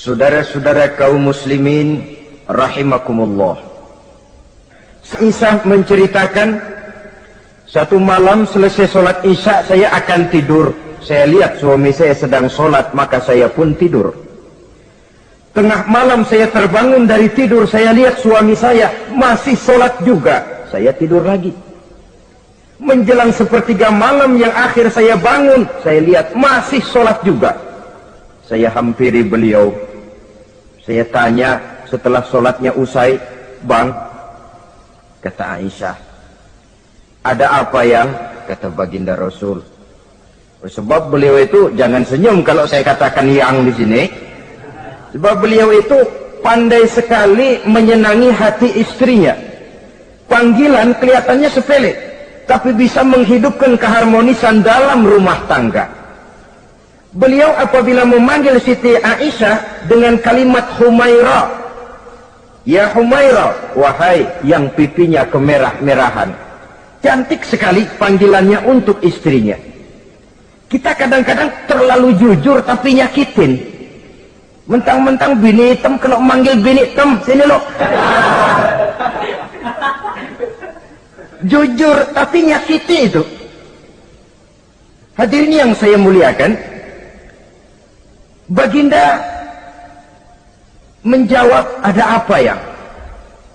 Saudara-saudara kaum muslimin rahimakumullah. Isya menceritakan, satu malam selesai sholat isya saya akan tidur. Saya lihat suami saya sedang sholat, maka saya pun tidur. Tengah malam saya terbangun dari tidur, saya lihat suami saya masih sholat juga. Saya tidur lagi. Menjelang sepertiga malam yang akhir saya bangun, saya lihat masih sholat juga. Saya hampiri beliau. Saya tanya setelah sholatnya usai, "Bang," kata Aisyah, "ada apa yang?" Kata baginda Rasul. Sebab beliau itu, jangan senyum kalau saya katakan yang di sini. Sebab beliau itu pandai sekali menyenangi hati istrinya. Panggilan kelihatannya sepele, tapi bisa menghidupkan keharmonisan dalam rumah tangga. Beliau apabila memanggil Siti Aisyah dengan kalimat Humaira, "Ya Humaira," wahai yang pipinya kemerah-merahan. Cantik sekali panggilannya untuk istrinya. Kita kadang-kadang terlalu jujur tapi nyakitin. Mentang-mentang bini hitam, kalau manggil bini hitam, sini lo. Jujur tapi nyakiti itu. Hadirin yang saya muliakan, baginda menjawab, "Ada apa ya?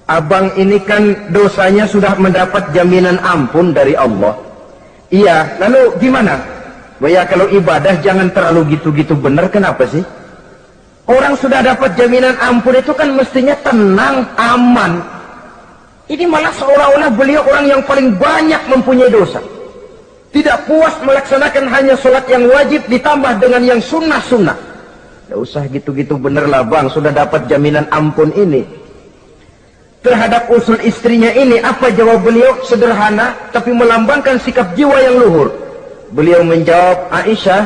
Abang ini kan dosanya sudah mendapat jaminan ampun dari Allah." "Iya, lalu gimana?" "Ya kalau ibadah jangan terlalu gitu-gitu benar, kenapa sih? Orang sudah dapat jaminan ampun itu kan mestinya tenang, aman. Ini malah seolah-olah beliau orang yang paling banyak mempunyai dosa. Tidak puas melaksanakan hanya sholat yang wajib ditambah dengan yang sunnah-sunnah. Tidak usah gitu-gitu bener lah bang, sudah dapat jaminan ampun ini." Terhadap usul istrinya ini, apa jawab beliau? Sederhana, tapi melambangkan sikap jiwa yang luhur. Beliau menjawab, "Aisyah,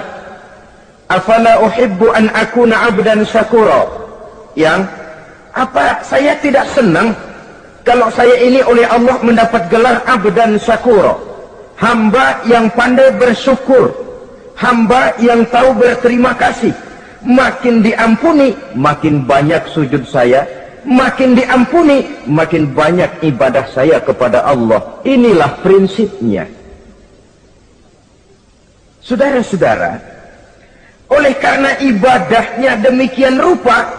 afala uhibbu an akuna abdan syakura." Yang, apa saya tidak senang kalau saya ini oleh Allah mendapat gelar abdan syakura, hamba yang pandai bersyukur, hamba yang tahu berterima kasih. Makin diampuni, makin banyak sujud saya. Makin diampuni, makin banyak ibadah saya kepada Allah. Inilah prinsipnya. Saudara-saudara, oleh karena ibadahnya demikian rupa,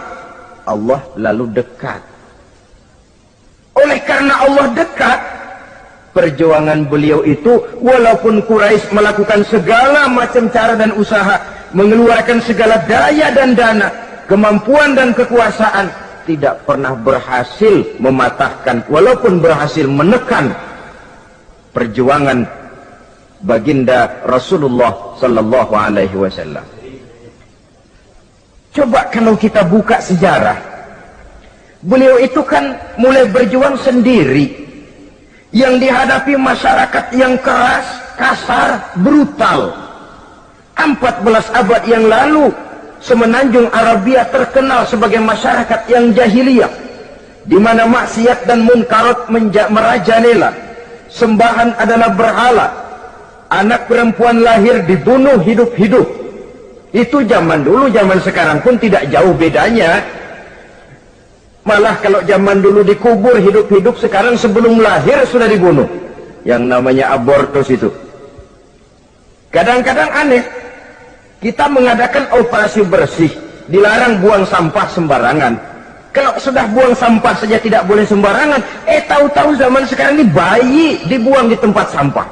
Allah lalu dekat. Oleh karena Allah dekat, perjuangan beliau itu, walaupun Quraisy melakukan segala macam cara dan usaha, mengeluarkan segala daya dan dana, kemampuan dan kekuasaan, tidak pernah berhasil mematahkan, walaupun berhasil menekan perjuangan baginda Rasulullah sallallahu alaihi wasallam. Coba kalau kita buka sejarah, beliau itu kan mulai berjuang sendiri, yang dihadapi masyarakat yang keras, kasar, brutal. 14 abad yang lalu, semenanjung Arabia terkenal sebagai masyarakat yang jahiliyah, di mana maksiat dan munkarat merajalela. Sembahan adalah berhala. Anak perempuan lahir dibunuh hidup-hidup. Itu zaman dulu, zaman sekarang pun tidak jauh bedanya. Malah kalau zaman dulu dikubur hidup-hidup, sekarang sebelum lahir sudah dibunuh. Yang namanya abortus itu. Kadang-kadang aneh, kita mengadakan operasi bersih, dilarang buang sampah sembarangan. Kalau sudah buang sampah saja tidak boleh sembarangan, tahu-tahu zaman sekarang ini bayi dibuang di tempat sampah.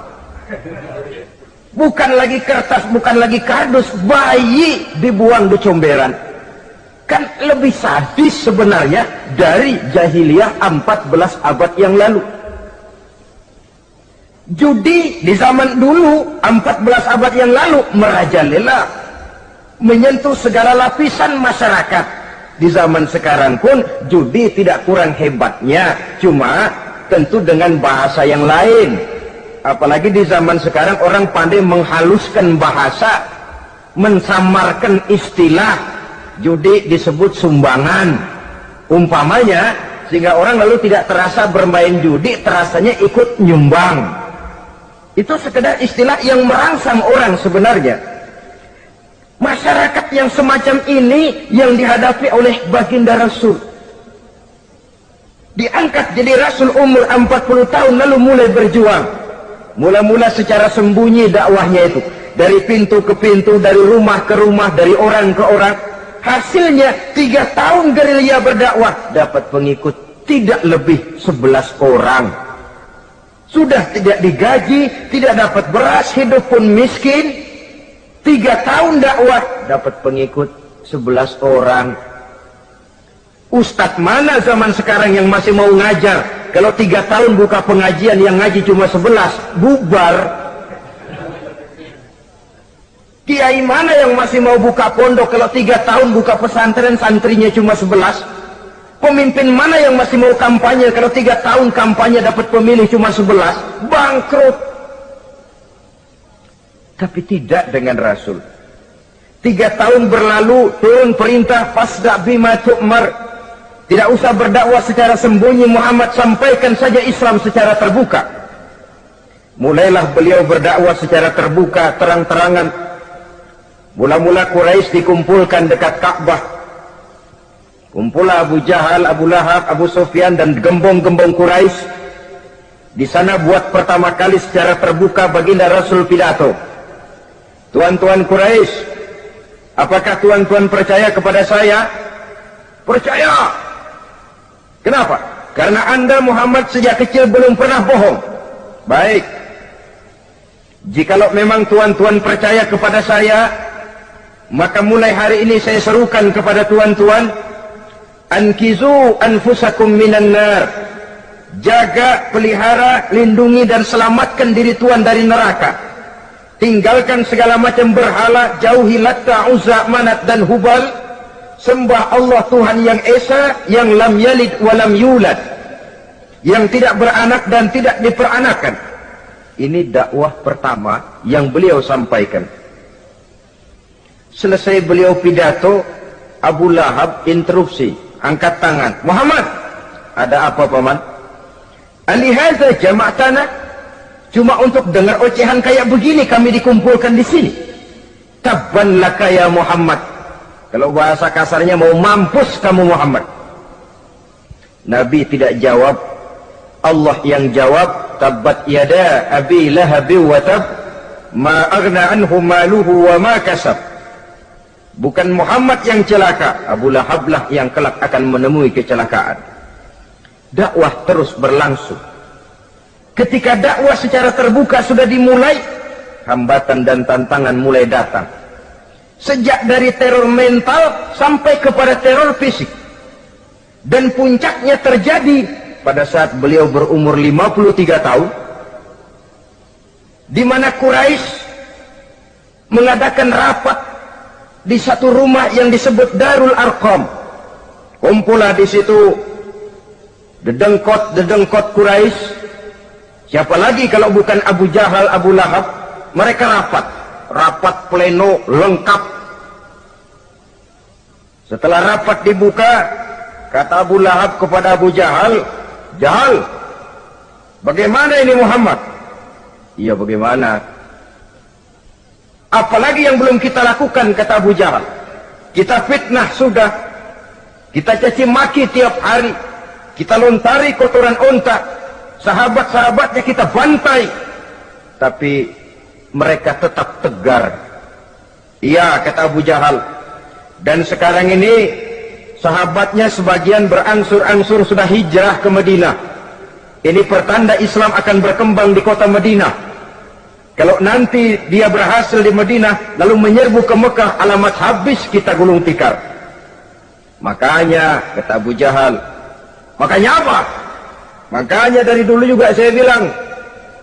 Bukan lagi kertas, bukan lagi kardus, bayi dibuang di comberan. Kan lebih sadis sebenarnya dari jahiliyah 14 abad yang lalu. Judi di zaman dulu 14 abad yang lalu merajalela, menyentuh segala lapisan masyarakat. Di zaman sekarang pun judi tidak kurang hebatnya, cuma tentu dengan bahasa yang lain. Apalagi di zaman sekarang orang pandai menghaluskan bahasa, mensamarkan istilah. Judi disebut sumbangan umpamanya, sehingga orang lalu tidak terasa bermain judi, terasanya ikut nyumbang. Itu sekedar istilah yang merangsang orang sebenarnya. Masyarakat yang semacam ini yang dihadapi oleh baginda Rasul. Diangkat jadi Rasul umur 40 tahun lalu mulai berjuang. Mula-mula secara sembunyi dakwahnya itu. Dari pintu ke pintu, dari rumah ke rumah, dari orang ke orang. Hasilnya 3 tahun gerilya berdakwah. Dapat pengikut tidak lebih 11 orang. Sudah tidak digaji, tidak dapat beras, hidup pun miskin. 3 tahun dakwah dapat pengikut 11 orang. Ustadz mana zaman sekarang yang masih mau ngajar? Kalau 3 tahun buka pengajian yang ngaji cuma 11, bubar. Kiai mana yang masih mau buka pondok kalau 3 tahun buka pesantren santrinya cuma 11? Pemimpin mana yang masih mau kampanye kalau 3 tahun kampanye dapat pemilih cuma 11? Bangkrut. Tapi tidak dengan Rasul. 3 tahun berlalu, turun perintah fasda bima tu'mar. Tidak usah berdakwah secara sembunyi, Muhammad sampaikan saja Islam secara terbuka. Mulailah beliau berdakwah secara terbuka, terang-terangan. Mula-mula Quraisy dikumpulkan dekat Ka'bah. Kumpulah Abu Jahal, Abu Lahab, Abu Sufyan dan gembong-gembong Quraisy. Di sana buat pertama kali secara terbuka baginda Rasul pidato. Tuan-tuan Quraisy, apakah tuan-tuan percaya kepada saya? Percaya. Kenapa? Karena Anda Muhammad sejak kecil belum pernah bohong. Baik. Jikalau memang tuan-tuan percaya kepada saya, maka mulai hari ini saya serukan kepada tuan-tuan, ankizu anfusakum minan nar. Jaga, pelihara, lindungi dan selamatkan diri tuan dari neraka. Tinggalkan segala macam berhala, jauhi Latta, Uzza, Manat dan Hubal. Sembah Allah Tuhan yang Esa, yang lam yalid walam yulad, yang tidak beranak dan tidak diperanakan. Ini dakwah pertama yang beliau sampaikan. Selesai beliau pidato, Abu Lahab interupsi, angkat tangan. Muhammad, ada apa paman? Alihaza jama'tana? Cuma untuk dengar ocehan kayak begini kami dikumpulkan di sini. Tabban laka ya Muhammad. Kalau bahasa kasarnya mau mampus kamu Muhammad. Nabi tidak jawab. Allah yang jawab. Tabbat yada abi lahabi wa tab. Ma aghna anhu maluhu wa ma kasab. Bukan Muhammad yang celaka. Abu Lahab lah yang kelak akan menemui kecelakaan. Dakwah terus berlangsung. Ketika dakwah secara terbuka sudah dimulai, hambatan dan tantangan mulai datang. Sejak dari teror mental sampai kepada teror fisik. Dan puncaknya terjadi pada saat beliau berumur 53 tahun. Di mana Quraisy mengadakan rapat di satu rumah yang disebut Darul Arqam. Kumpulah di situ dedengkot Quraisy. Siapa lagi kalau bukan Abu Jahal, Abu Lahab? Mereka rapat pleno lengkap. Setelah rapat dibuka, kata Abu Lahab kepada Abu Jahal, Jahal, bagaimana ini Muhammad? Iya bagaimana? Apalagi yang belum kita lakukan, kata Abu Jahal. Kita fitnah sudah, kita caci maki tiap hari, kita lontari kotoran unta, sahabat-sahabatnya kita bantai, tapi mereka tetap tegar. Iya, kata Abu Jahal. Dan sekarang ini sahabatnya sebagian berangsur-angsur sudah hijrah ke Madinah. Ini pertanda Islam akan berkembang di kota Madinah. Kalau nanti dia berhasil di Madinah lalu menyerbu ke Mekah, alamat habis kita gulung tikar. Makanya, kata Abu Jahal, makanya apa? Makanya dari dulu juga saya bilang,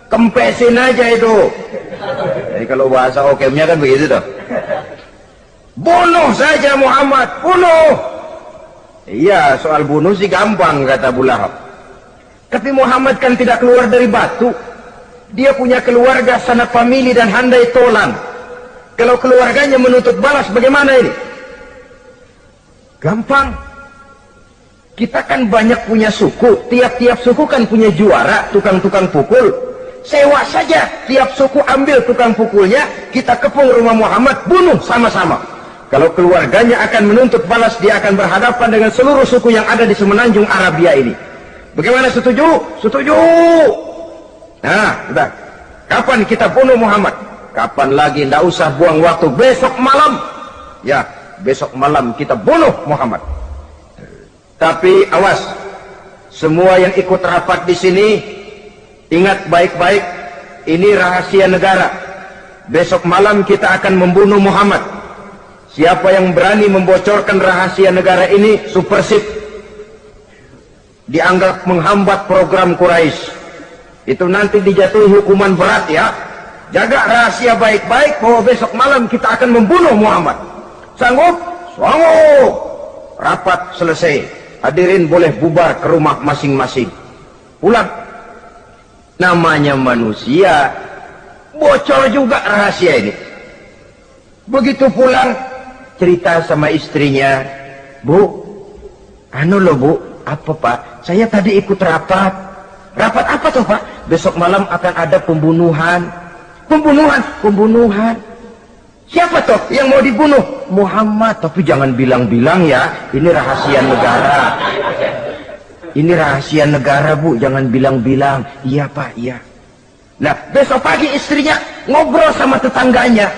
kempesin aja itu. Jadi kalau bahasa okemnya kan begitu toh. Bunuh saja Muhammad, bunuh. Iya, soal bunuh sih gampang, kata Abu Lahab. Tapi Muhammad kan tidak keluar dari batu. Dia punya keluarga, sanak famili dan handai tolan. Kalau keluarganya menuntut balas, bagaimana ini? Gampang. Kita kan banyak punya suku, tiap-tiap suku kan punya juara, tukang-tukang pukul. Sewa saja, tiap suku ambil tukang pukulnya, kita kepung rumah Muhammad, bunuh sama-sama. Kalau keluarganya akan menuntut balas, dia akan berhadapan dengan seluruh suku yang ada di semenanjung Arabia ini. Bagaimana, setuju? Setuju. Nah, sudah. Kapan kita bunuh Muhammad? Kapan lagi? Tidak usah buang waktu. Besok malam. Ya, besok malam kita bunuh Muhammad. Tapi awas, semua yang ikut rapat di sini, ingat baik-baik, ini rahasia negara. Besok malam kita akan membunuh Muhammad. Siapa yang berani membocorkan rahasia negara ini, supersip, dianggap menghambat program Quraisy. Itu nanti dijatuhi hukuman berat ya. Jaga rahasia baik-baik bahwa besok malam kita akan membunuh Muhammad. Sanggup? Sanggup. Rapat selesai. Hadirin boleh bubar ke rumah masing-masing. Pulang. Namanya manusia, bocor juga rahasia ini. Begitu pulang, cerita sama istrinya, Bu, anu loh Bu, apa Pak? Saya tadi ikut rapat. Rapat apa tuh Pak? Besok malam akan ada pembunuhan. Pembunuhan. Siapa toh yang mau dibunuh? Muhammad. Tapi jangan bilang-bilang ya, ini rahasia negara. Ini rahasia negara Bu, jangan bilang-bilang. Iya Pak, iya. Nah, besok pagi istrinya ngobrol sama tetangganya.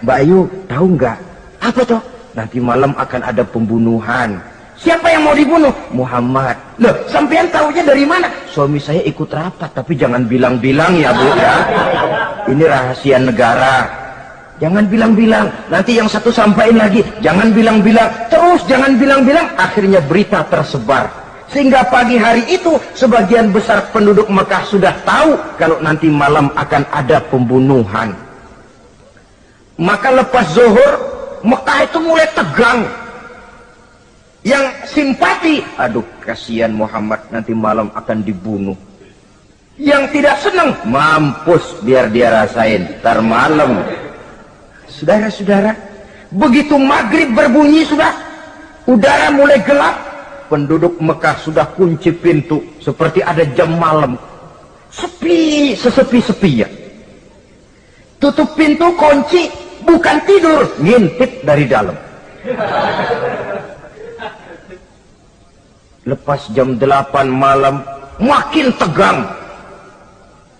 Mbak Ayu, tahu nggak? Apa toh? Nanti malam akan ada pembunuhan. Siapa yang mau dibunuh? Muhammad. Loh, sampean tahunya dari mana? Suami saya ikut rapat, tapi jangan bilang-bilang ya Bu ya. Ini rahasia negara. Jangan bilang-bilang. Nanti yang satu sampaikan lagi, jangan bilang-bilang. Terus jangan bilang-bilang. Akhirnya berita tersebar. Sehingga pagi hari itu sebagian besar penduduk Mekah sudah tahu kalau nanti malam akan ada pembunuhan. Maka lepas zuhur, Mekah itu mulai tegang. Yang simpati, aduh kasihan Muhammad nanti malam akan dibunuh. Yang tidak senang, mampus biar dia rasain ntar malam. Saudara-saudara, begitu maghrib berbunyi sudah, udara mulai gelap, penduduk Mekah sudah kunci pintu seperti ada jam malam. Sepi, sesepi-sepinya. Tutup pintu, kunci, bukan tidur, ngintip dari dalam. Lepas jam 8 malam, makin tegang.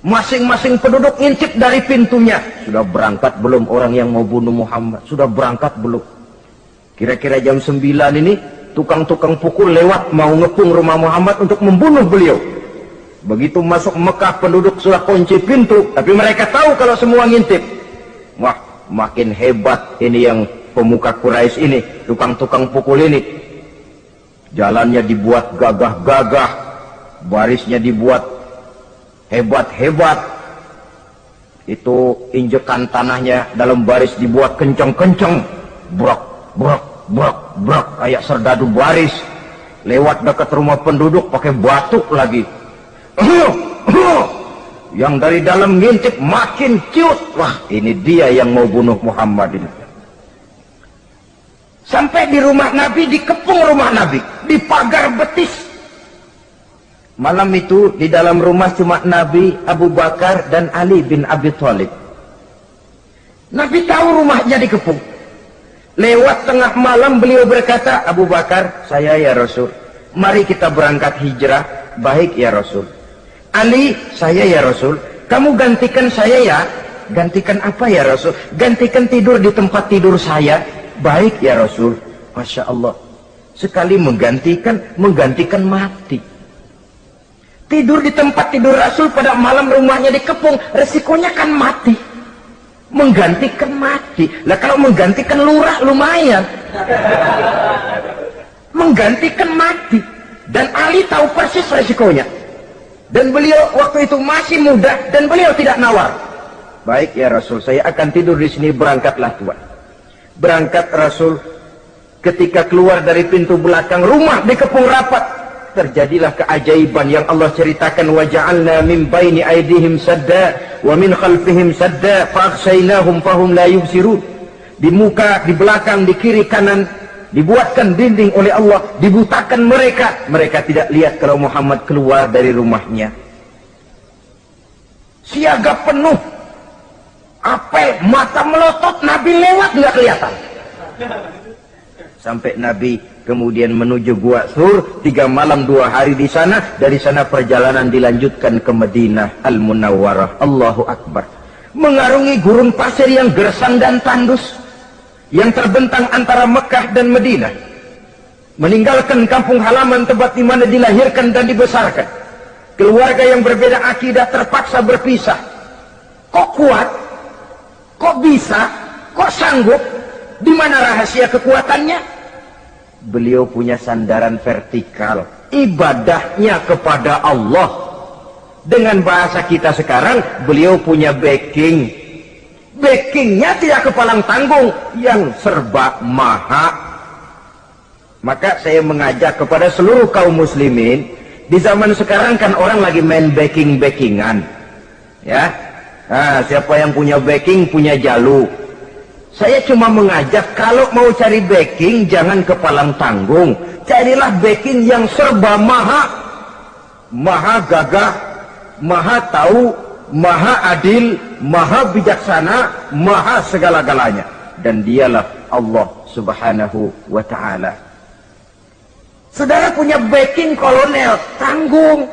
Masing-masing penduduk ngintip dari pintunya. Sudah berangkat belum orang yang mau bunuh Muhammad? Sudah berangkat belum? Kira-kira jam 9 ini, tukang-tukang pukul lewat mau ngepung rumah Muhammad untuk membunuh beliau. Begitu masuk Mekah, penduduk sudah kunci pintu. Tapi mereka tahu kalau semua ngintip. Wah, makin hebat ini yang pemuka Quraisy ini, tukang-tukang pukul ini. Jalannya dibuat gagah-gagah, barisnya dibuat hebat-hebat. Itu injekan tanahnya dalam baris dibuat kencang-kencang, brok, brok, brok, brok, kayak serdadu baris. Lewat dekat rumah penduduk pakai batuk lagi. Yang dari dalam ngintip makin ciut. Wah, ini dia yang mau bunuh Muhammad ini. Sampai di rumah Nabi, dikepung rumah Nabi, di pagar betis. Malam itu di dalam rumah cuma Nabi, Abu Bakar dan Ali bin Abi Thalib. Nabi tahu rumahnya dikepung. Lewat tengah malam beliau berkata, Abu Bakar, saya ya Rasul, mari kita berangkat hijrah. Baik ya Rasul. Ali, saya ya Rasul, kamu gantikan saya ya. Gantikan apa ya Rasul? Gantikan tidur di tempat tidur saya. Baik ya Rasul. Masya Allah, sekali menggantikan mati. Tidur di tempat tidur Rasul pada malam rumahnya dikepung, resikonya kan mati. Menggantikan mati. Lah kalau menggantikan lurah lumayan. Menggantikan mati. Dan Ali tahu persis resikonya. Dan beliau waktu itu masih muda dan beliau tidak nawar. Baik ya Rasul, saya akan tidur di sini, berangkatlah Tuhan. Berangkat Rasul. Ketika keluar dari pintu belakang rumah dikepung rapat, terjadilah keajaiban yang Allah ceritakan. Wa ja'alna min baini aydihim sadda wa min khalfihim sadda fa aghshaynahum fahum la yubsirun. Di muka, di belakang, di kiri, kanan dibuatkan dinding oleh Allah, dibutakan mereka tidak lihat kalau Muhammad keluar dari rumahnya. Siaga penuh, apel, mata melotot, Nabi lewat nggak kelihatan. Sampai Nabi kemudian menuju Gua Thur, 3 malam 2 hari di sana. Dari sana perjalanan dilanjutkan ke Madinah Al-Munawwarah. Allahu Akbar. Mengarungi gurun pasir yang gersang dan tandus, yang terbentang antara Mekah dan Madinah. Meninggalkan kampung halaman tempat di mana dilahirkan dan dibesarkan. Keluarga yang berbeda akidah terpaksa berpisah. Kok kuat? Kok bisa? Kok sanggup? Di mana rahasia kekuatannya? Beliau punya sandaran vertikal, ibadahnya kepada Allah. Dengan bahasa kita sekarang, beliau punya backing. Backingnya tidak kepalang tanggung, yang serba maha. Maka saya mengajak kepada seluruh kaum muslimin, di zaman sekarang kan orang lagi main backing-backingan, ya. Nah, siapa yang punya backing punya jalu. Saya cuma mengajak, kalau mau cari backing jangan kepalang tanggung, carilah backing yang serba maha. Maha gagah, maha tahu, maha adil, maha bijaksana, maha segala-galanya. Dan dialah Allah Subhanahu wa ta'ala. Saudara punya backing kolonel, tanggung.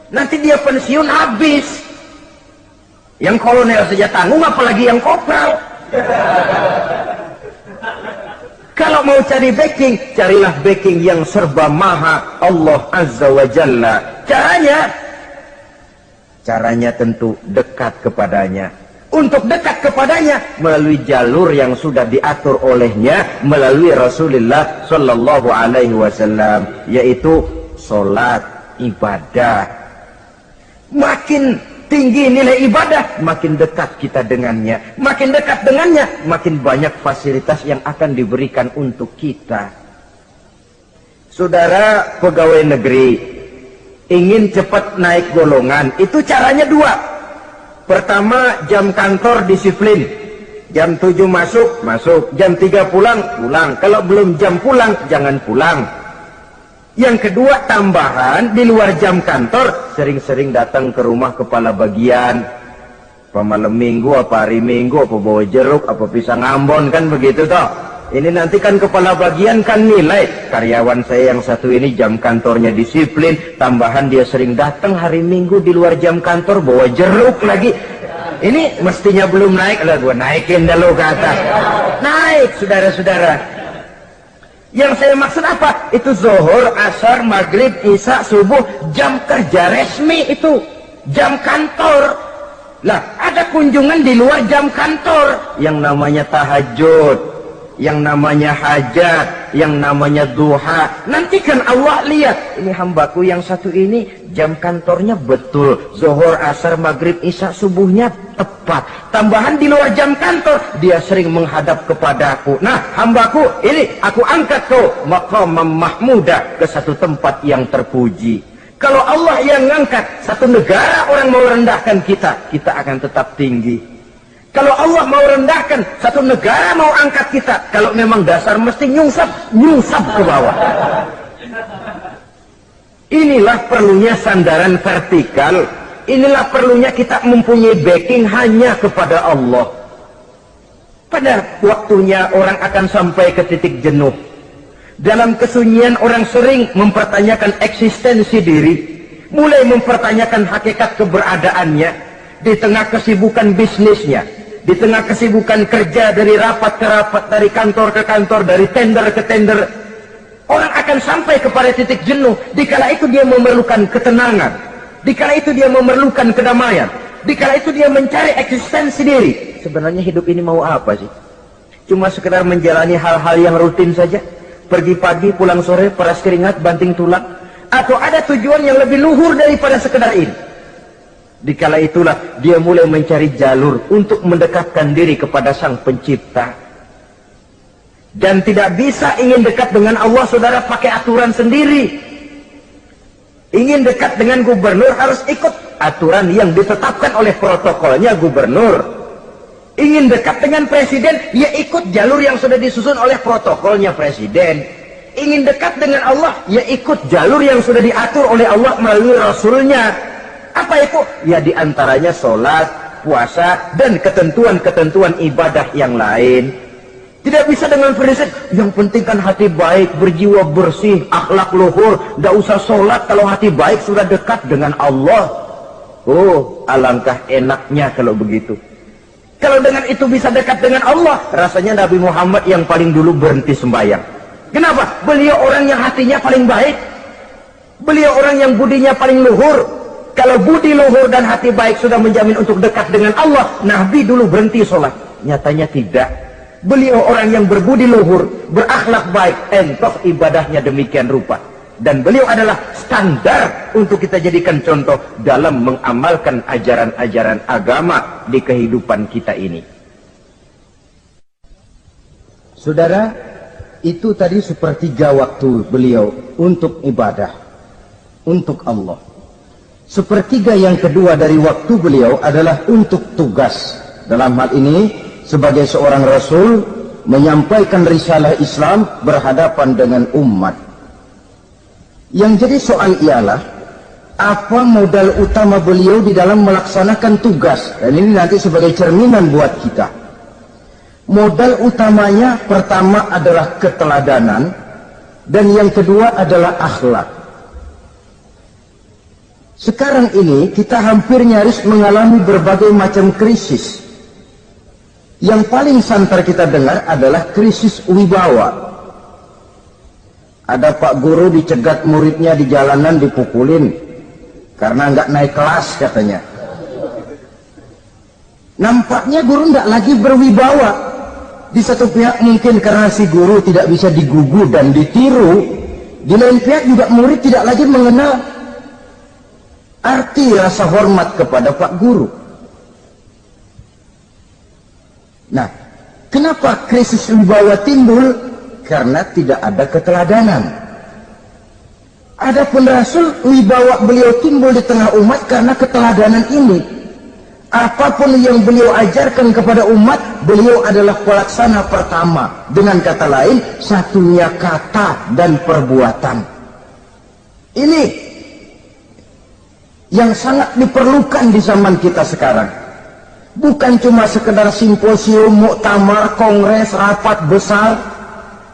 Nanti dia pensiun habis. Yang kolonel saja tanggung, apalagi yang kopral. Kalau mau cari backing, carilah backing yang serba maha, Allah Azza wa Jalla. Caranya tentu dekat kepadanya. Untuk dekat kepadanya melalui jalur yang sudah diatur olehnya, melalui Rasulullah Sallallahu Alaihi Wasallam, yaitu solat, ibadah. Makin tinggi nilai ibadah, makin dekat kita dengannya. Makin dekat dengannya, makin banyak fasilitas yang akan diberikan untuk kita. Saudara pegawai negeri ingin cepat naik golongan, itu caranya 2. Pertama, jam kantor disiplin. Jam 7 masuk. Jam 3 pulang. Kalau belum jam pulang, jangan pulang. Yang kedua, tambahan di luar jam kantor, sering-sering datang ke rumah kepala bagian. Apa malam minggu, apa hari minggu, apa bawa jeruk, apa pisang Ambon, kan begitu toh. Ini nanti kan kepala bagian kan nilai, karyawan saya yang satu ini jam kantornya disiplin, tambahan dia sering datang hari minggu di luar jam kantor bawa jeruk lagi. Ini mestinya belum naik, lah gua naikin dulu ke atas. Naik, saudara-saudara. Yang saya maksud apa? Itu zuhur, asar, maghrib, isya, subuh, jam kerja resmi itu. Jam kantor. Lah, ada kunjungan di luar jam kantor. Yang namanya tahajud, yang namanya hajat, yang namanya duha. Nanti kan Allah lihat, ini hambaku yang satu ini jam kantornya betul. Zuhur, asar, maghrib, isya, subuhnya tepat. Tambahan di luar jam kantor, dia sering menghadap kepadaku. Nah, hambaku ini aku angkat kau maqamam mahmudah, ke satu tempat yang terpuji. Kalau Allah yang ngangkat, satu negara orang mau rendahkan kita, kita akan tetap tinggi. Kalau Allah mau rendahkan, satu negara mau angkat kita, kalau memang dasar mesti nyungsap ke bawah. Inilah perlunya sandaran vertikal. Inilah perlunya kita mempunyai backing hanya kepada Allah. Pada waktunya orang akan sampai ke titik jenuh. Dalam kesunyian orang sering mempertanyakan eksistensi diri, mulai mempertanyakan hakikat keberadaannya di tengah kesibukan bisnisnya, di tengah kesibukan kerja, dari rapat ke rapat, dari kantor ke kantor, dari tender ke tender. Orang akan sampai kepada titik jenuh. Dikala itu dia memerlukan ketenangan, dikala itu dia memerlukan kedamaian, dikala itu dia mencari eksistensi diri. Sebenarnya hidup ini mau apa sih? Cuma sekedar menjalani hal-hal yang rutin saja, pergi pagi pulang sore, peras keringat banting tulang, atau ada tujuan yang lebih luhur daripada sekedar ini? Dikala itulah dia mulai mencari jalur untuk mendekatkan diri kepada Sang Pencipta. Dan tidak bisa ingin dekat dengan Allah, saudara, pakai aturan sendiri. Ingin dekat dengan gubernur harus ikut aturan yang ditetapkan oleh protokolnya gubernur. Ingin dekat dengan presiden, ya ikut jalur yang sudah disusun oleh protokolnya presiden. Ingin dekat dengan Allah, ya ikut jalur yang sudah diatur oleh Allah melalui Rasulnya. Apa itu? Ya diantaranya sholat, puasa, dan ketentuan-ketentuan ibadah yang lain. Tidak bisa dengan prinsip, yang penting kan hati baik, berjiwa bersih, akhlak luhur, tidak usah sholat kalau hati baik sudah dekat dengan Allah. Oh, alangkah enaknya kalau begitu. Kalau dengan itu bisa dekat dengan Allah, rasanya Nabi Muhammad yang paling dulu berhenti sembahyang. Kenapa? Beliau orang yang hatinya paling baik. Beliau orang yang budinya paling luhur. Kalau budi luhur dan hati baik sudah menjamin untuk dekat dengan Allah, Nabi dulu berhenti sholat. Nyatanya tidak. Beliau orang yang berbudi luhur, berakhlak baik, entoh ibadahnya demikian rupa. Dan beliau adalah standar untuk kita jadikan contoh dalam mengamalkan ajaran-ajaran agama di kehidupan kita ini. Saudara, itu tadi sepertiga waktu beliau untuk ibadah, untuk Allah. Sepertiga yang kedua dari waktu beliau adalah untuk tugas. Dalam hal ini, sebagai seorang Rasul, menyampaikan risalah Islam berhadapan dengan umat. Yang jadi soal ialah, apa modal utama beliau di dalam melaksanakan tugas? Dan ini nanti sebagai cerminan buat kita. Modal utamanya pertama adalah keteladanan, dan yang kedua adalah akhlak. Sekarang ini kita hampir nyaris mengalami berbagai macam krisis. Yang paling santer kita dengar adalah krisis wibawa. Ada pak guru dicegat muridnya di jalanan, dipukulin karena nggak naik kelas katanya. Nampaknya guru nggak lagi berwibawa. Di satu pihak mungkin karena si guru tidak bisa digugu dan ditiru. Di lain pihak juga murid tidak lagi mengenal arti rasa hormat kepada pak guru. Nah, kenapa krisis wibawa timbul? Karena tidak ada keteladanan. Adapun Rasul, wibawa beliau timbul di tengah umat karena keteladanan ini. Apapun yang beliau ajarkan kepada umat, beliau adalah pelaksana pertama. Dengan kata lain, satunya kata dan perbuatan. Ini yang sangat diperlukan di zaman kita sekarang. Bukan cuma sekedar simposium, muktamar, kongres, rapat besar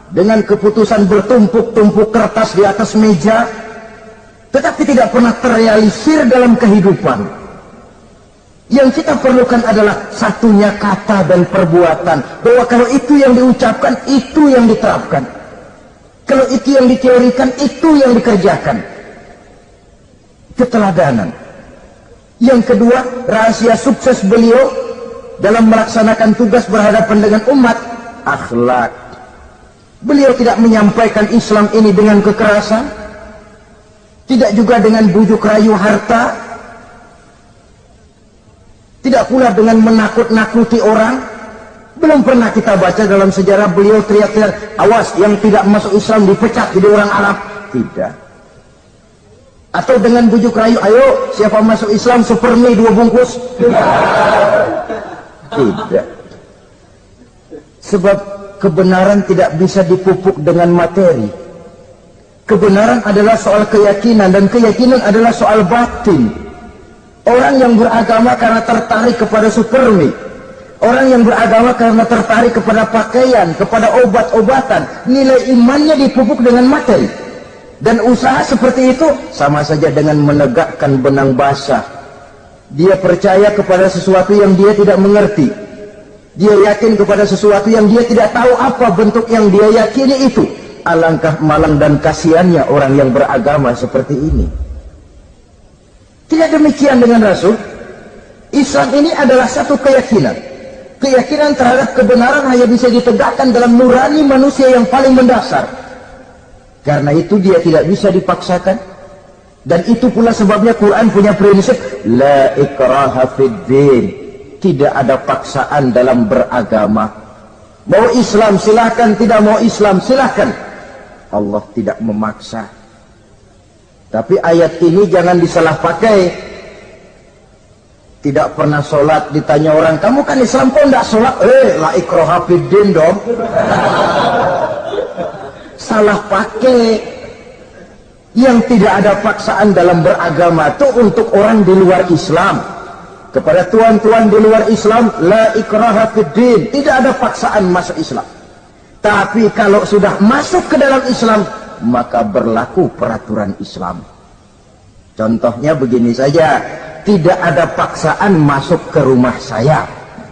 dengan keputusan bertumpuk-tumpuk kertas di atas meja, tetapi tidak pernah terrealisir dalam kehidupan. Yang kita perlukan adalah satunya kata dan perbuatan, bahwa kalau itu yang diucapkan, itu yang diterapkan. Kalau itu yang diteorikan, itu yang dikerjakan. Keteladanan. Yang kedua, rahasia sukses beliau dalam melaksanakan tugas berhadapan dengan umat, akhlak. Beliau tidak menyampaikan Islam ini dengan kekerasan, tidak juga dengan bujuk rayu harta, tidak pula dengan menakut-nakuti orang. Belum pernah kita baca dalam sejarah beliau teriak-teriak, awas yang tidak masuk Islam dipecat jadi orang Arab. Tidak. Atau dengan bujuk rayu, ayo siapa masuk Islam super mie 2 bungkus. Tidak. Sebab kebenaran tidak bisa dipupuk dengan materi. Kebenaran adalah soal keyakinan, dan keyakinan adalah soal batin. Orang yang beragama karena tertarik kepada super mie, orang yang beragama karena tertarik kepada pakaian, kepada obat-obatan, nilai imannya dipupuk dengan materi. Dan usaha seperti itu sama saja dengan menegakkan benang basah. Dia percaya kepada sesuatu yang dia tidak mengerti. Dia yakin kepada sesuatu yang dia tidak tahu apa bentuk yang dia yakini itu. Alangkah malang dan kasihannya orang yang beragama seperti ini. Tidak demikian dengan Rasul. Islam ini adalah satu keyakinan. Keyakinan terhadap kebenaran hanya bisa ditegakkan dalam nurani manusia yang paling mendasar. Karena itu dia tidak bisa dipaksakan. Dan itu pula sebabnya Quran punya prinsip la ikraha fid din. Tidak ada paksaan dalam beragama. Mau Islam silahkan, tidak mau Islam silahkan. Allah tidak memaksa. Tapi ayat ini jangan disalah pakai. Tidak pernah sholat, ditanya orang, kamu kan Islam kok tidak sholat? La ikraha fid din dong. Salah pakai. Yang tidak ada paksaan dalam beragama itu untuk orang di luar Islam. Kepada tuan-tuan di luar Islam, la ikraha fid din, tidak ada paksaan masuk Islam. Tapi kalau sudah masuk ke dalam Islam, maka berlaku peraturan Islam. Contohnya begini saja, tidak ada paksaan masuk ke rumah saya.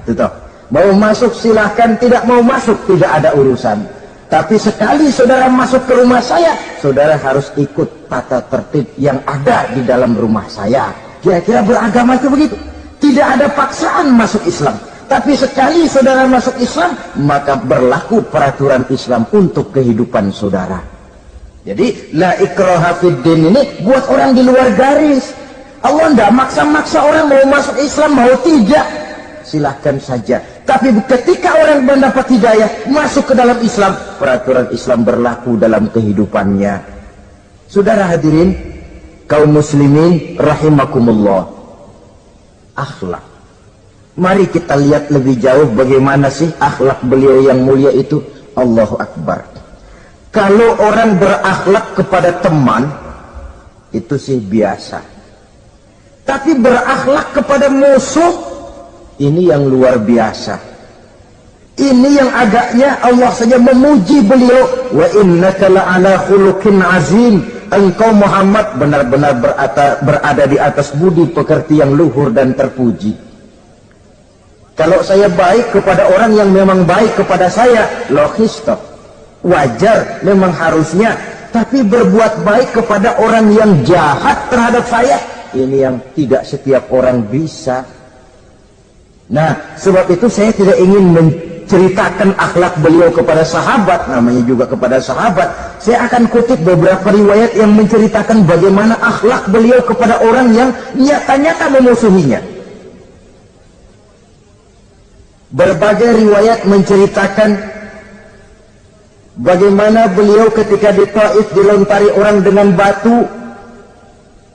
Tuh. Mau masuk silahkan, tidak mau masuk tidak ada urusan. Tapi sekali saudara masuk ke rumah saya, saudara harus ikut tata tertib yang ada di dalam rumah saya. Kira-kira beragama itu begitu. Tidak ada paksaan masuk Islam. Tapi sekali saudara masuk Islam, maka berlaku peraturan Islam untuk kehidupan saudara. Jadi, la ikraha fid din ini buat orang di luar garis. Allah tidak maksa-maksa orang mau masuk Islam, mau tidak. Silahkan saja. Tapi ketika orang mendapat hidayah, masuk ke dalam Islam, peraturan Islam berlaku dalam kehidupannya. Saudara hadirin, kaum muslimin rahimakumullah. Akhlak. Mari kita lihat lebih jauh bagaimana sih akhlak beliau yang mulia itu. Allahu Akbar. Kalau orang berakhlak kepada teman, itu sih biasa. Tapi berakhlak kepada musuh, ini yang luar biasa. Ini yang agaknya Allah saja memuji beliau. Wa innaka la'ala khuluqin azim. Engkau Muhammad benar-benar berada di atas budi pekerti yang luhur dan terpuji. Kalau saya baik kepada orang yang memang baik kepada saya, logis toh, wajar, memang harusnya. Tapi berbuat baik kepada orang yang jahat terhadap saya, ini yang tidak setiap orang bisa. Nah, sebab itu saya tidak ingin menceritakan akhlak beliau kepada sahabat, namanya juga kepada sahabat. Saya akan kutip beberapa riwayat yang menceritakan bagaimana akhlak beliau kepada orang yang nyata-nyata memusuhinya. Berbagai riwayat menceritakan bagaimana beliau ketika di Taif dilontari orang dengan batu,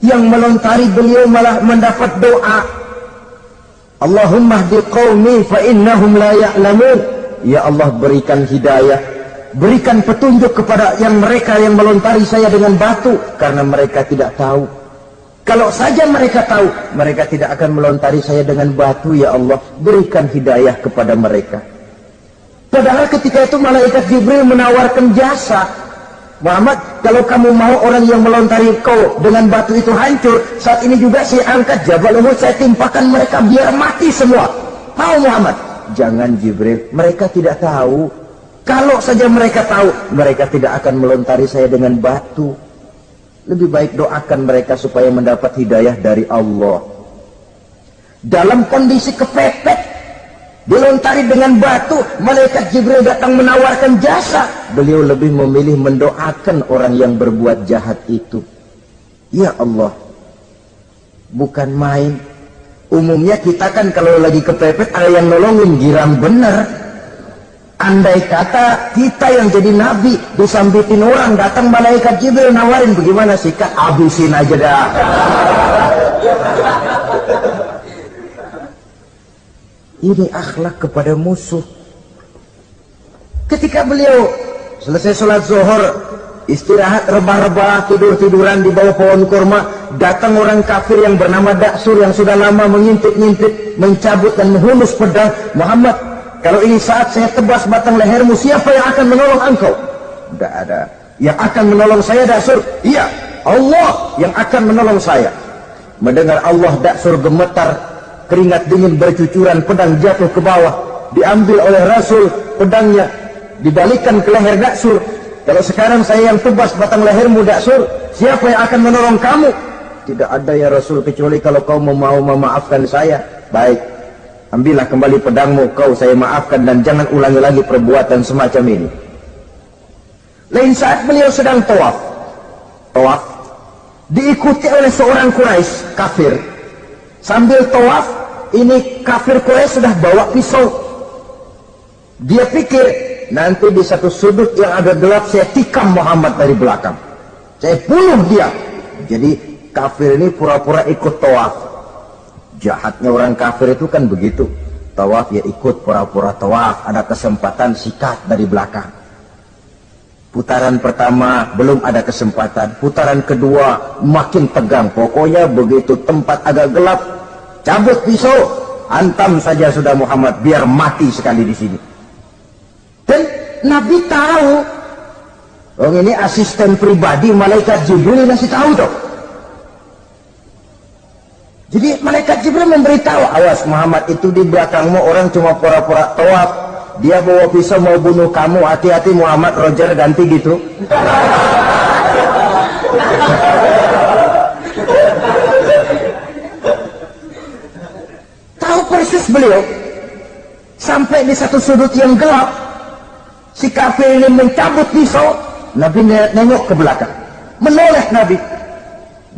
yang melontari beliau malah mendapat doa, Allahumma hdi qaumi fa innahum la ya'lamun. Ya Allah, berikan hidayah, berikan petunjuk kepada yang mereka yang melontari saya dengan batu, karena mereka tidak tahu. Kalau saja mereka tahu, mereka tidak akan melontari saya dengan batu. Ya Allah, berikan hidayah kepada mereka. Padahal ketika itu malaikat Jibril menawarkan jasa. Muhammad, kalau kamu mau orang yang melontari kau dengan batu itu hancur, saat ini juga saya angkat Jabal Uhud, saya timpakan mereka biar mati semua. Tahu Muhammad? Jangan Jibril, mereka tidak tahu. Kalau saja mereka tahu, mereka tidak akan melontari saya dengan batu. Lebih baik doakan mereka supaya mendapat hidayah dari Allah. Dalam kondisi kepepet, dilontari dengan batu, malaikat Jibril datang menawarkan jasa. Beliau lebih memilih mendoakan orang yang berbuat jahat itu. Ya Allah, bukan main. Umumnya kita kan kalau lagi kepepet ada yang nolongin, giram bener. Andai kata kita yang jadi nabi, disambitin orang, datang malaikat Jibril nawarin, bagaimana sikap? Habisin aja dah. Ini akhlak kepada musuh. Ketika beliau selesai sholat zuhur, istirahat rebah-rebah, tidur-tiduran di bawah pohon kurma, datang orang kafir yang bernama Daksur yang sudah lama mengintip-ngintip, mencabut dan menghunus pedang. Muhammad, kalau ini saat saya tebas batang lehermu, siapa yang akan menolong engkau? Tidak ada. Yang akan menolong saya Daksur? Iya, Allah yang akan menolong saya. Mendengar Allah, Daksur gemetar, keringat dingin bercucuran, pedang jatuh ke bawah, diambil oleh Rasul pedangnya, dibalikan ke leher Daksur. Kalau sekarang saya yang tebas batang lehermu Daksur, siapa yang akan menolong kamu? Tidak ada ya Rasul, kecuali kalau kau mau memaafkan saya. Baik, ambillah kembali pedangmu, kau saya maafkan, dan jangan ulangi lagi perbuatan semacam ini. Lain saat beliau sedang tawaf, diikuti oleh seorang Quraisy kafir. Sambil tawaf, ini kafir Quraisy sudah bawa pisau. Dia pikir, nanti di satu sudut yang agak gelap saya tikam Muhammad dari belakang, saya bunuh dia. Jadi kafir ini pura-pura ikut tawaf. Jahatnya orang kafir itu kan begitu, tawaf ya ikut pura-pura tawaf, ada kesempatan sikat dari belakang. Putaran pertama belum ada kesempatan, putaran kedua makin tegang. Pokoknya begitu tempat agak gelap, cabut pisau, hantam saja sudah Muhammad, biar mati sekali di sini. Dan Nabi tahu. Oh, ini asisten pribadi malaikat Jibril ngasih tahu tuh. Jadi malaikat Jibril memberitahu, awas Muhammad, itu di belakangmu orang cuma pura-pura tawaf. Dia bawa pisau mau bunuh kamu, hati-hati Muhammad, Roger ganti gitu. Tahu persis beliau. Sampai di satu sudut yang gelap, si kafir ini mencabut pisau. Nabi nengok ke belakang, menoleh Nabi.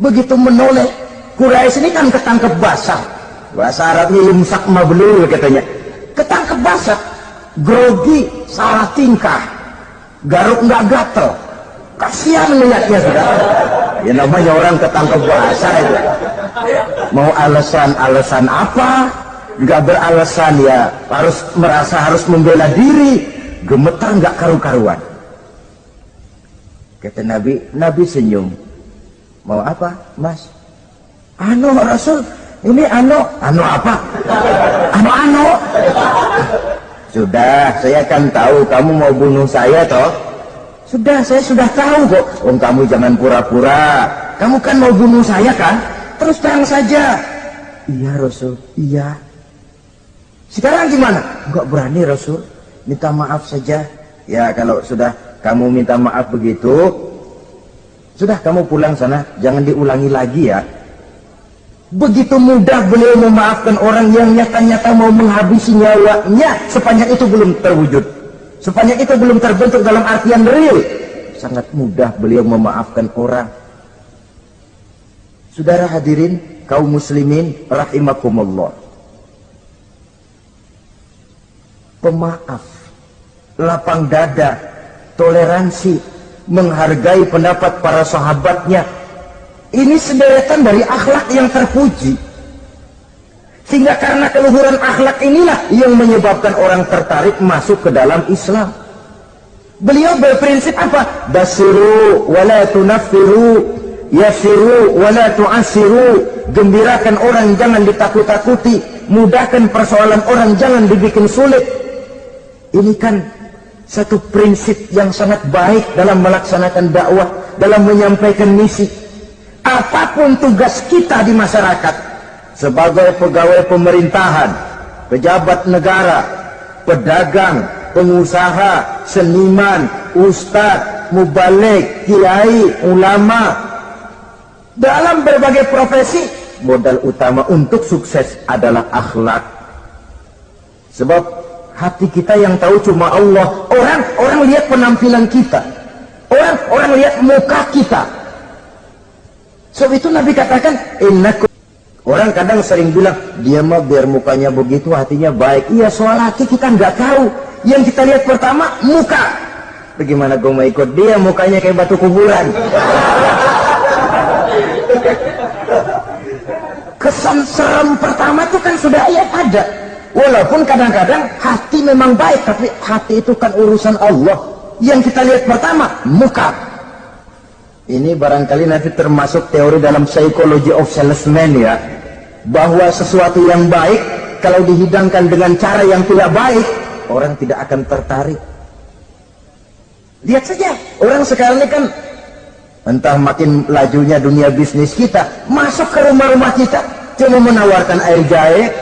Begitu menoleh, Quraisy ini kan ketangkep basah. Bahasa Arabnya lumsak mablul katanya. Ketangkep basah, grogi, salah tingkah, garuk nggak gatel. Kasihan melihatnya sudah. Ya namanya orang ketangkep basah itu. Mau alasan apa? Nggak beralasan ya, harus merasa harus membela diri. Gemetar nggak karu-karuan. Kata Nabi senyum. Mau apa, Mas? Anu Rasul, ini anu apa? Anu. Sudah, saya kan tahu kamu mau bunuh saya toh. Sudah, saya sudah tahu kok. Om, kamu jangan pura-pura. Kamu kan mau bunuh saya kan? Terus terang saja. Iya Rasul, iya. Sekarang gimana? Enggak berani Rasul. Minta maaf saja. Ya kalau sudah kamu minta maaf begitu, sudah kamu pulang sana, jangan diulangi lagi ya. Begitu mudah beliau memaafkan orang yang nyata-nyata mau menghabisi nyawanya, sepanjang itu belum terwujud, sepanjang itu belum terbentuk dalam artian real. Sangat mudah beliau memaafkan orang. Saudara hadirin kaum muslimin rahimakumullah, pemaaf, lapang dada, toleransi, menghargai pendapat para sahabatnya, ini sederetan dari akhlak yang terpuji. Sehingga karena keluhuran akhlak inilah yang menyebabkan orang tertarik masuk ke dalam Islam. Beliau berprinsip apa? Basiru wala tunaffiru, yasiru wala tu'asiru. Gembirakan orang, jangan ditakut-takuti. Mudahkan persoalan orang, jangan dibikin sulit. Ini kan satu prinsip yang sangat baik dalam melaksanakan dakwah, dalam menyampaikan misi. Apapun tugas kita di masyarakat, sebagai pegawai pemerintahan, pejabat negara, pedagang, pengusaha, seniman, ustadz, mubaligh, kiai, ulama, dalam berbagai profesi, modal utama untuk sukses adalah akhlak. Sebab hati kita yang tahu cuma Allah. Orang lihat penampilan kita, orang lihat muka kita. Sebab itu Nabi katakan, innakum. Orang kadang sering bilang, dia mah biar mukanya begitu hatinya baik. Iya, soal hati kita nggak tahu. Yang kita lihat pertama muka. Bagaimana gue mau ikut dia, mukanya kayak batu kuburan. Kesan serem pertama itu kan sudah ada. Walaupun kadang-kadang hati memang baik, tapi hati itu kan urusan Allah. Yang kita lihat pertama, muka. Ini barangkali nanti termasuk teori dalam psychology of salesman ya. Bahwa sesuatu yang baik, kalau dihidangkan dengan cara yang tidak baik, orang tidak akan tertarik. Lihat saja, orang sekarang ini kan, entah makin lajunya dunia bisnis kita, masuk ke rumah-rumah kita, cuma menawarkan air jahe,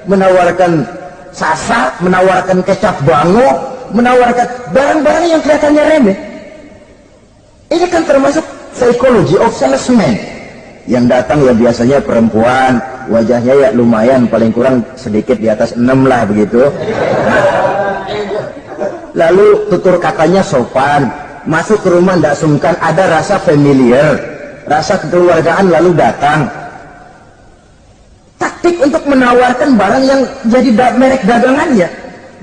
menawarkan sasa, menawarkan kecap bango, menawarkan barang-barang yang kelihatannya remeh. Ini kan termasuk psychology of salesman. Yang datang ya biasanya perempuan, wajahnya ya lumayan, paling kurang sedikit di atas 6 lah begitu. Lalu tutur katanya sopan, masuk ke rumah tidak sungkan, ada rasa familiar, rasa kekeluargaan, lalu datang. Taktik untuk menawarkan barang yang jadi merek dagangannya.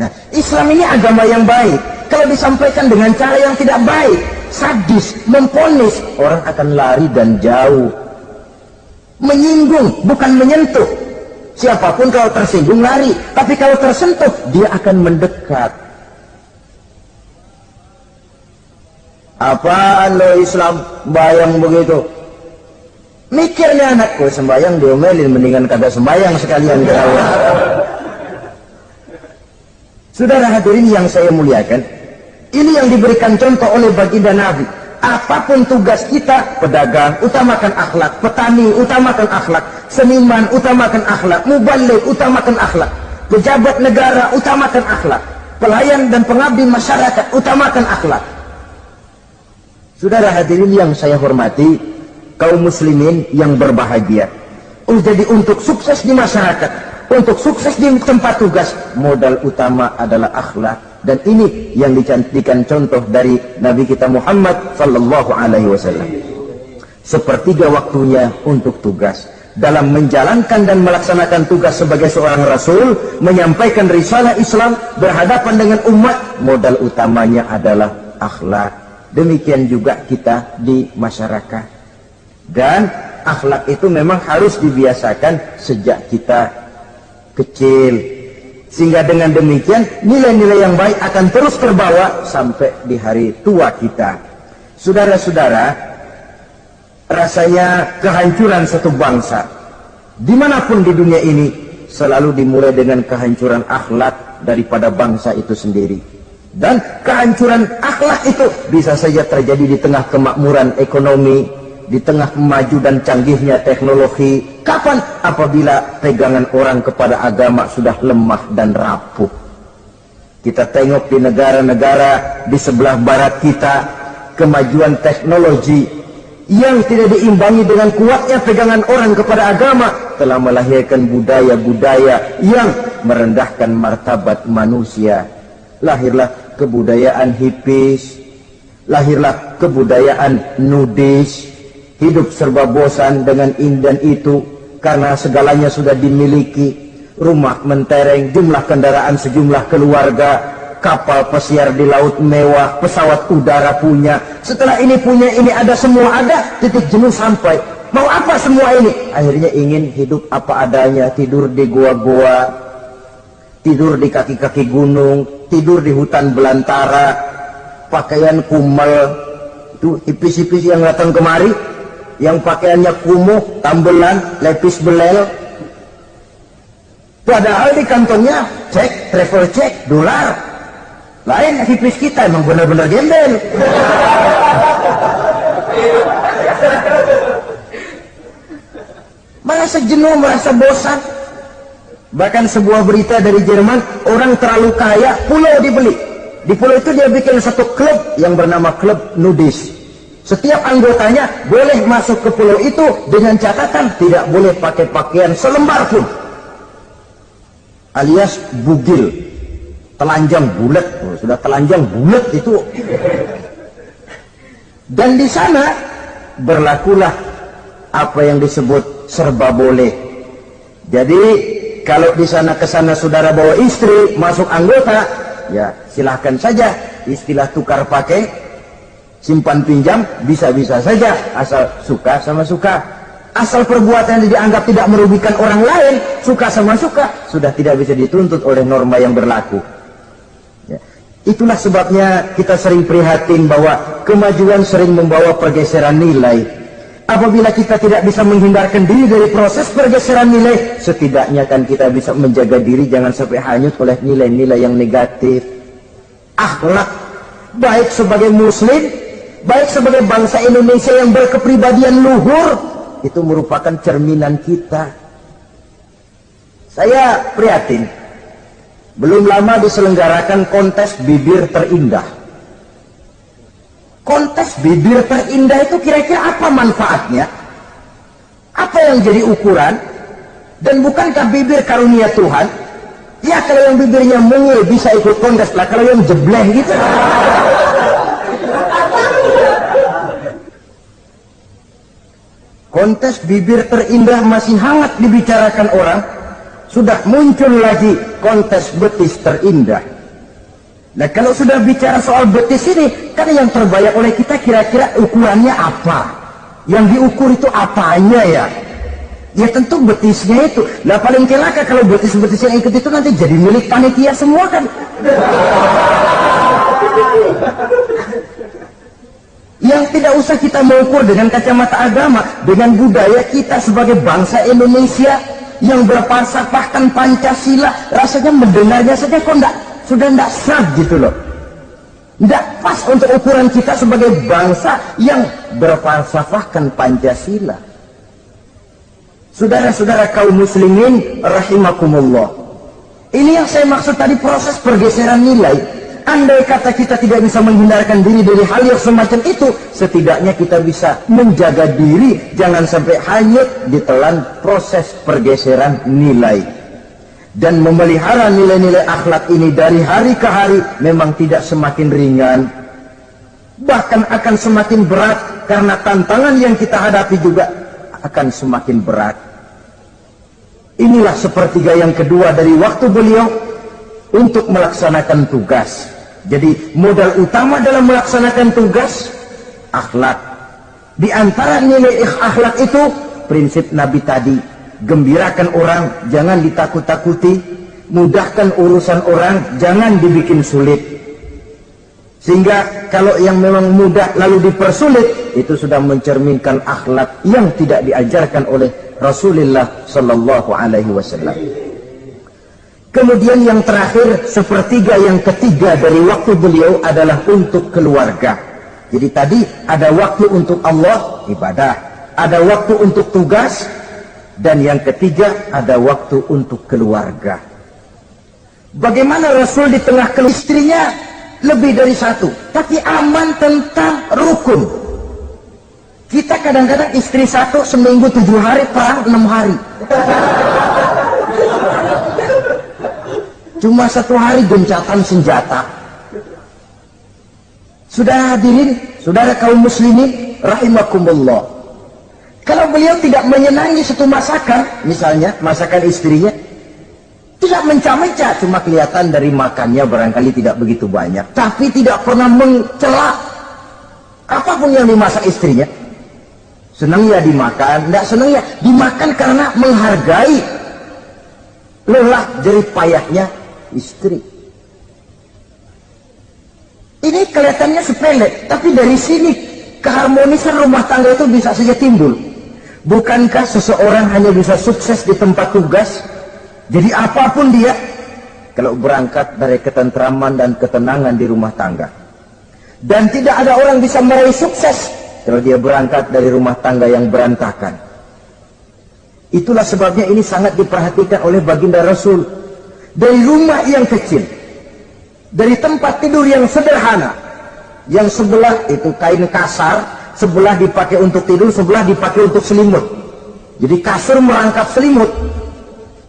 Nah, Islam ini agama yang baik. Kalau disampaikan dengan cara yang tidak baik, sadis, memponis, orang akan lari dan jauh. Menyinggung, bukan menyentuh. Siapapun kalau tersinggung lari, tapi kalau tersentuh, dia akan mendekat. Apaan lo Islam bayang begitu? Mikirnya anakku, sembayang diomelin, mendingan kagak sembayang sekalian ke Allah. Saudara hadirin yang saya muliakan, Ini yang diberikan contoh oleh baginda Nabi. Apapun tugas kita, pedagang utamakan akhlak, petani utamakan akhlak, seniman utamakan akhlak, mubaligh utamakan akhlak, pejabat negara utamakan akhlak, pelayan dan pengabdi masyarakat utamakan akhlak. Saudara hadirin yang saya hormati, kaum muslimin yang berbahagia. Jadi untuk sukses di masyarakat, untuk sukses di tempat tugas, modal utama adalah akhlak. Dan ini yang dicantikan contoh dari Nabi kita Muhammad sallallahu alaihi wasallam. Sepertiga waktunya untuk tugas. Dalam menjalankan dan melaksanakan tugas sebagai seorang rasul, menyampaikan risalah Islam, berhadapan dengan umat, modal utamanya adalah akhlak. Demikian juga kita di masyarakat. Dan akhlak itu memang harus dibiasakan sejak kita kecil. Sehingga dengan demikian nilai-nilai yang baik akan terus terbawa sampai di hari tua kita. Saudara-saudara, rasanya kehancuran satu bangsa dimanapun di dunia ini selalu dimulai dengan kehancuran akhlak daripada bangsa itu sendiri. Dan kehancuran akhlak itu bisa saja terjadi di tengah kemakmuran ekonomi, di tengah maju dan canggihnya teknologi. Kapan? Apabila pegangan orang kepada agama sudah lemah dan rapuh. Kita tengok di negara-negara di sebelah barat kita, kemajuan teknologi yang tidak diimbangi dengan kuatnya pegangan orang kepada agama telah melahirkan budaya-budaya yang merendahkan martabat manusia. Lahirlah kebudayaan hippies, lahirlah kebudayaan nudis, hidup serba bosan dengan ini dan itu karena segalanya sudah dimiliki. Rumah mentereng, jumlah kendaraan sejumlah keluarga, kapal pesiar di laut mewah, pesawat udara punya, setelah ini punya, ini ada, semua ada, titik jenuh sampai. Mau apa semua ini? Akhirnya ingin hidup apa adanya, tidur di goa-goa, tidur di kaki-kaki gunung, tidur di hutan belantara, pakaian kumal. Itu hipis-hipis yang datang kemari, yang pakaiannya kumuh, tambelan, lepis belel. Padahal di kantongnya cek, travel cek, dolar. Lain hipis kita, emang benar-benar gembel. Merasa jenuh, merasa bosan. Bahkan sebuah berita dari Jerman, orang terlalu kaya, pulau dibeli. Di pulau itu dia bikin satu klub yang bernama klub nudis. Setiap anggotanya boleh masuk ke pulau itu dengan catatan tidak boleh pakai pakaian selembar pun, alias bugil, telanjang bulat. Sudah telanjang bulat itu. Dan di sana berlakulah apa yang disebut serba boleh. Jadi kalau di sana kesana saudara bawa istri masuk anggota, ya silahkan saja. Istilah tukar pakai, simpan pinjam, bisa-bisa saja, asal suka sama suka. Asal perbuatan yang dianggap tidak merugikan orang lain, suka sama suka, sudah tidak bisa dituntut oleh norma yang berlaku. Ya. Itulah sebabnya kita sering prihatin bahwa kemajuan sering membawa pergeseran nilai. Apabila kita tidak bisa menghindarkan diri dari proses pergeseran nilai, setidaknya kan kita bisa menjaga diri jangan sampai hanyut oleh nilai-nilai yang negatif. Akhlak, baik sebagai muslim, baik sebagai bangsa Indonesia yang berkepribadian luhur, itu merupakan cerminan kita. Saya prihatin, belum lama diselenggarakan kontes bibir terindah. Kontes bibir terindah itu kira-kira apa manfaatnya? Apa yang jadi ukuran? Dan bukankah bibir karunia Tuhan? Ya kalau yang bibirnya mungil bisa ikut kontes lah, kalau yang jebleh gitu. Kontes bibir terindah masih hangat dibicarakan orang. Sudah muncul lagi kontes betis terindah. Nah kalau sudah bicara soal betis ini, kan yang terbayang oleh kita kira-kira ukurannya apa? Yang diukur itu apanya ya? Ya tentu betisnya itu. Nah paling celaka kalau betis-betis yang ikut itu nanti jadi milik panitia semua kan. Yang tidak usah kita mengukur dengan kacamata agama, dengan budaya kita sebagai bangsa Indonesia yang berpalsafahkan Pancasila, rasanya mendengarnya saja kok sudah tidak sah gitu loh. Tidak pas untuk ukuran kita sebagai bangsa yang berfalsafahkan Pancasila. Saudara-saudara kaum muslimin rahimakumullah. Ini yang saya maksud tadi, proses pergeseran nilai. Andai kata kita tidak bisa menghindarkan diri dari hal yang semacam itu, setidaknya kita bisa menjaga diri jangan sampai hanyut ditelan proses pergeseran nilai. Dan memelihara nilai-nilai akhlak ini dari hari ke hari memang tidak semakin ringan, bahkan akan semakin berat, karena tantangan yang kita hadapi juga akan semakin berat. Inilah sepertiga yang kedua dari waktu beliau untuk melaksanakan tugas. Jadi modal utama dalam melaksanakan tugas akhlak. Di antara nilai akhlak itu prinsip Nabi tadi, gembirakan orang, jangan ditakut-takuti, mudahkan urusan orang, jangan dibikin sulit. Sehingga kalau yang memang mudah lalu dipersulit, itu sudah mencerminkan akhlak yang tidak diajarkan oleh Rasulullah Sallallahu Alaihi Wasallam. Kemudian yang terakhir, sepertiga yang ketiga dari waktu beliau adalah untuk keluarga. Jadi tadi ada waktu untuk Allah, ibadah, ada waktu untuk tugas, dan yang ketiga ada waktu untuk keluarga. Bagaimana Rasul di tengah istrinya lebih dari satu, tapi aman tentang rukun. Kita kadang-kadang istri satu seminggu 7 hari, perang 6 hari. Cuma 1 hari gencatan senjata. Sudah hadirin, saudara kaum muslimin rahimakumullah. Kalau beliau tidak menyenangi satu masakan, misalnya masakan istrinya, tidak mencah-mencah, cuma kelihatan dari makannya barangkali tidak begitu banyak, tapi tidak pernah mencela apapun yang dimasak istrinya. Senang ya dimakan, tidak senang ya dimakan karena menghargai lelah jerih payahnya istri. Ini kelihatannya sepele, tapi dari sini keharmonisan rumah tangga itu bisa saja timbul. Bukankah seseorang hanya bisa sukses di tempat tugas? Jadi apapun dia, kalau berangkat dari ketentraman dan ketenangan di rumah tangga. Dan tidak ada orang bisa meraih sukses kalau dia berangkat dari rumah tangga yang berantakan. Itulah sebabnya ini sangat diperhatikan oleh baginda Rasul. Dari rumah yang kecil, dari tempat tidur yang sederhana, yang sebelah itu kain kasar, sebelah dipakai untuk tidur, sebelah dipakai untuk selimut. Jadi kasur merangkap selimut.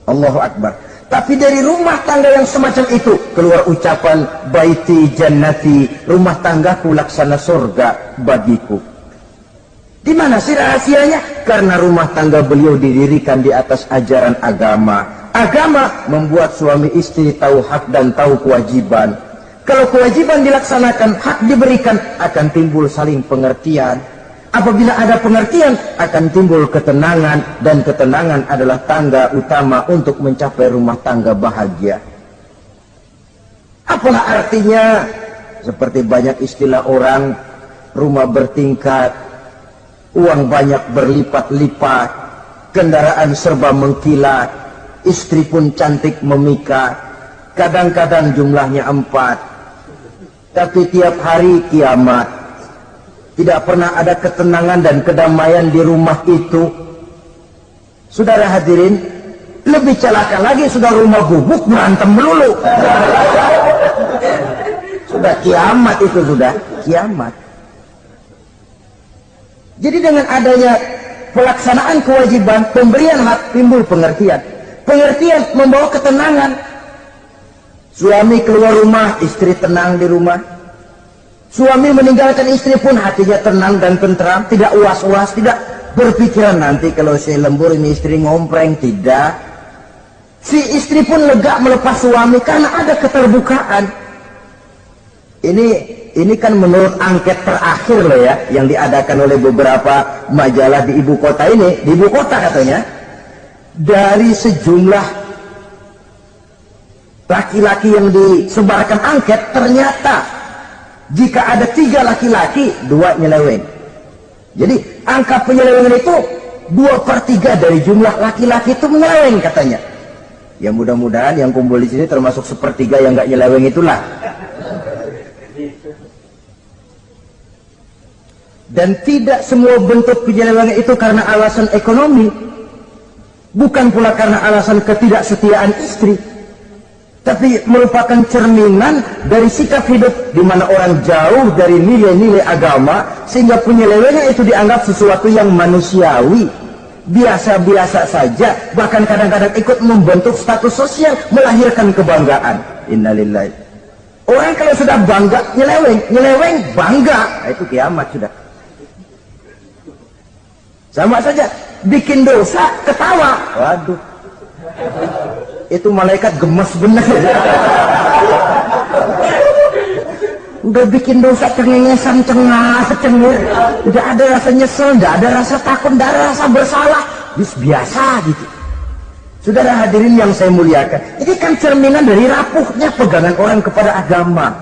Allahu Akbar. Tapi dari rumah tangga yang semacam itu keluar ucapan baiti jannati, rumah tanggaku laksana surga bagiku. Di mana sih rahasianya? Karena rumah tangga beliau didirikan di atas ajaran agama. Agama membuat suami istri tahu hak dan tahu kewajiban. Kalau kewajiban dilaksanakan, hak diberikan, akan timbul saling pengertian. Apabila ada pengertian, akan timbul ketenangan, dan ketenangan adalah tangga utama untuk mencapai rumah tangga bahagia. Apalah artinya? Seperti banyak istilah orang, rumah bertingkat, uang banyak berlipat-lipat, kendaraan serba mengkilat, istri pun cantik memikat, kadang-kadang jumlahnya 4, tapi tiap hari kiamat. Tidak pernah ada ketenangan dan kedamaian di rumah itu. Saudara hadirin, lebih celaka lagi sudah rumah gubuk berantem melulu. Sudah kiamat itu, sudah kiamat. Jadi dengan adanya pelaksanaan kewajiban, pemberian hak, timbul pengertian. Pengertian membawa ketenangan. Suami keluar rumah, istri tenang di rumah. Suami meninggalkan istri pun hatinya tenang dan tentram, tidak was-was, tidak berpikiran nanti kalau saya lembur ini istri ngompreng, tidak. Si istri pun lega melepas suami karena ada keterbukaan. Ini kan menurut angket terakhir loh ya, yang diadakan oleh beberapa majalah di ibu kota ini, di ibu kota katanya, dari sejumlah laki-laki yang disebarkan angket, ternyata jika ada 3 laki-laki, 2 nyeleweng. Jadi angka penyelewengan itu 2/3 dari jumlah laki-laki itu menyeleweng katanya. Ya mudah-mudahan yang kumpul di sini termasuk 1/3 yang nggak nyeleweng itulah. Dan tidak semua bentuk penyelewengan itu karena alasan ekonomi, bukan pula karena alasan ketidaksetiaan istri, tapi merupakan cerminan dari sikap hidup di mana orang jauh dari nilai-nilai agama, sehingga penyelewengan itu dianggap sesuatu yang manusiawi, biasa-biasa saja, bahkan kadang-kadang ikut membentuk status sosial, melahirkan kebanggaan. Innalillahi. Orang kalau sudah bangga nyeleweng bangga, itu kiamat sudah. Sama saja, bikin dosa ketawa, waduh, itu malaikat gemes bener. Udah bikin dosa cengengesan, cengir, udah ada rasa nyesel, udah ada rasa takut, udah ada rasa bersalah, biasa gitu. Saudara hadirin yang saya muliakan, ini kan cerminan dari rapuhnya pegangan orang kepada agama.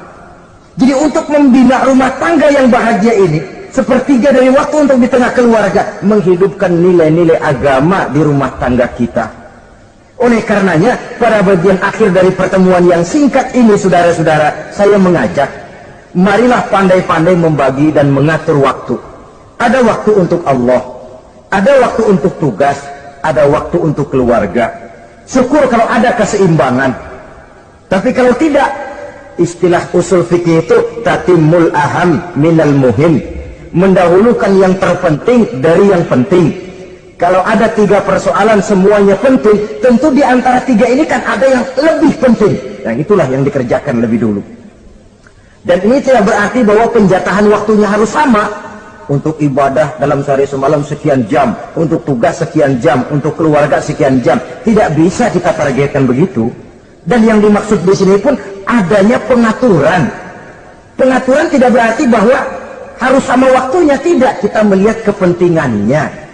Jadi untuk membina rumah tangga yang bahagia ini, sepertiga dari waktu untuk di tengah keluarga, menghidupkan nilai-nilai agama di rumah tangga kita. Oleh karenanya, pada bagian akhir dari pertemuan yang singkat ini, saudara-saudara, saya mengajak, marilah pandai-pandai membagi dan mengatur waktu. Ada waktu untuk Allah, ada waktu untuk tugas, ada waktu untuk keluarga. Syukur kalau ada keseimbangan. Tapi kalau tidak, istilah usul fikih itu tatimul aham minal muhim, mendahulukan yang terpenting dari yang penting. Kalau ada 3 persoalan semuanya penting, tentu di antara 3 ini kan ada yang lebih penting. Yang itulah yang dikerjakan lebih dulu. Dan ini tidak berarti bahwa penjatahan waktunya harus sama. Untuk ibadah dalam sehari semalam sekian jam, untuk tugas sekian jam, untuk keluarga sekian jam. Tidak bisa kita targetkan begitu. Dan yang dimaksud di sini pun adanya pengaturan. Pengaturan tidak berarti bahwa harus sama waktunya, tidak. Kita melihat kepentingannya.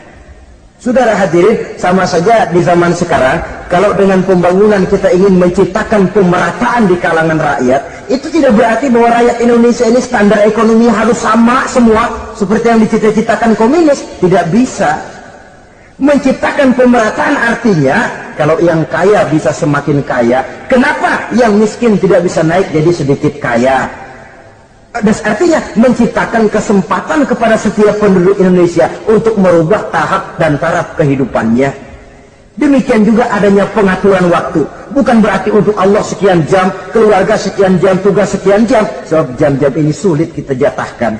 Saudara hadirin, sama saja di zaman sekarang, kalau dengan pembangunan kita ingin menciptakan pemerataan di kalangan rakyat, itu tidak berarti bahwa rakyat Indonesia ini standar ekonomi harus sama semua, seperti yang dicita-citakan komunis. Tidak bisa. Menciptakan pemerataan artinya, kalau yang kaya bisa semakin kaya, kenapa yang miskin tidak bisa naik jadi sedikit kaya? Dan artinya menciptakan kesempatan kepada setiap penduduk Indonesia untuk merubah tahap dan taraf kehidupannya. Demikian juga adanya pengaturan waktu. Bukan berarti untuk Allah sekian jam, keluarga sekian jam, tugas sekian jam. Sebab jam-jam ini sulit kita jatahkan.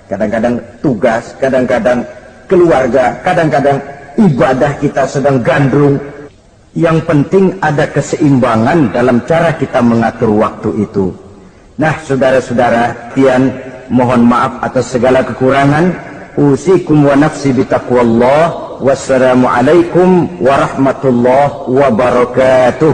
Kadang-kadang tugas, kadang-kadang keluarga, kadang-kadang ibadah kita sedang gandrung. Yang penting ada keseimbangan dalam cara kita mengatur waktu itu. Nah, saudara-saudara, pian mohon maaf atas segala kekurangan. Usikum wa nafsi bitaqwallah. Wassalamualaikum warahmatullahi wabarakatuh.